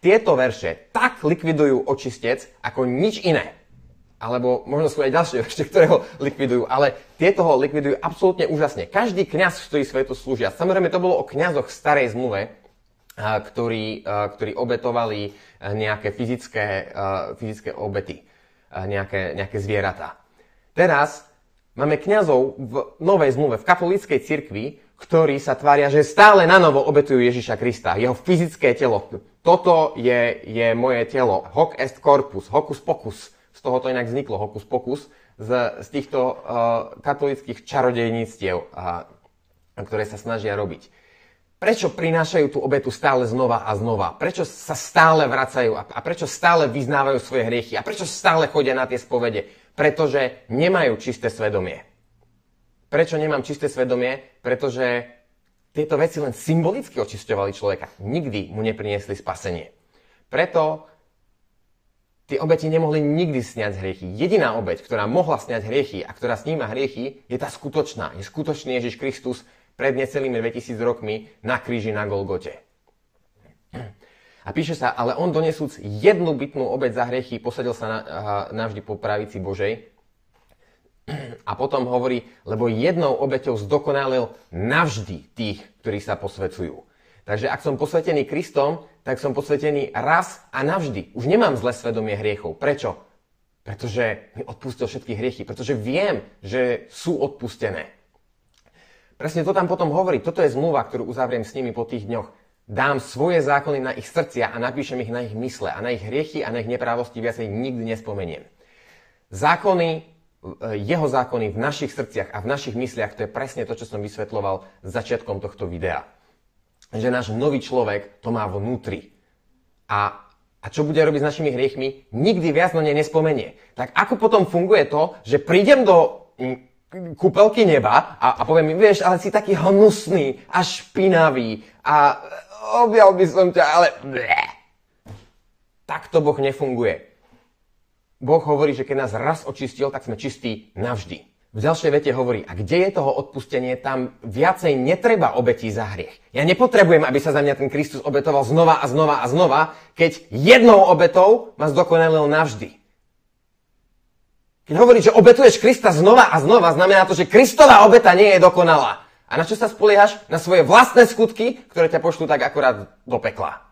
tieto verše tak likvidujú očistec ako nič iné. Alebo možno sú aj ďalšie verše, ktoré ho likvidujú, ale tieto ho likvidujú absolútne úžasne. Každý kňaz, ktorý svetu slúžia, samozrejme to bolo o kňazoch v starej zmluve, ktorí obetovali nejaké fyzické obety, nejaké zvieratá. Teraz máme kňazov v novej zmluve, v katolíckej cirkvi, ktorí sa tvária, že stále na novo obetujú Ježiša Krista, jeho fyzické telo. Toto je moje telo. Hoc est corpus, hocus pocus. Z toho to inak vzniklo, hocus pocus, z týchto katolíckych čarodejníctiev, ktoré sa snažia robiť. Prečo prinášajú tú obetu stále znova a znova? Prečo sa stále vracajú a prečo stále vyznávajú svoje hriechy? A prečo stále chodia na tie spovede? Pretože nemajú čisté svedomie. Prečo nemám čisté svedomie? Pretože tieto veci len symbolicky očisťovali človeka. Nikdy mu nepriniesli spasenie. Preto tie obeti nemohli nikdy sňať hriechy. Jediná obeť, ktorá mohla sňať hriechy a ktorá sníma hriechy, je tá skutočná. Je skutočný Ježiš Kristus pred necelými 2000 rokmi na kríži na Golgote. A píše sa, ale on donesúc jednu bytnú obeť za hriechy, posadil sa navždy po pravici Božej. A potom hovorí, lebo jednou obeťou zdokonalil navždy tých, ktorí sa posväcujú. Takže ak som posvetený Kristom, tak som posvetený raz a navždy. Už nemám zlé svedomie hriechov. Prečo? Pretože mi odpustil všetky hriechy. Pretože viem, že sú odpustené. Presne to tam potom hovorí. Toto je zmluva, ktorú uzavriem s nimi po tých dňoch. Dám svoje zákony na ich srdcia a napíšem ich na ich mysle. A na ich hriechy a na ich neprávosti viacej nikdy nespomeniem. Jeho zákony v našich srdciach a v našich mysliach, to je presne to, čo som vysvetľoval začiatkom tohto videa. Že náš nový človek to má vnútri. A čo bude robiť s našimi hriechmi? Nikdy viac na ne nespomenie. Tak ako potom funguje to, že prídem do kúpelky neba a poviem mi, vieš, ale si taký hnusný a špinavý a objal by som ťa, ale takto Boh nefunguje. Boh hovorí, že keď nás raz očistil, tak sme čistí navždy. V ďalšej vete hovorí, a kde je toho odpustenie, tam viacej netreba obetí za hriech. Ja nepotrebujem, aby sa za mňa ten Kristus obetoval znova a znova a znova, keď jednou obetou ma zdokonalil navždy. Keď hovorí, že obetuješ Krista znova a znova, znamená to, že Kristova obeta nie je dokonalá. A na čo sa spoliehaš? Na svoje vlastné skutky, ktoré ťa pošlú tak akorát do pekla.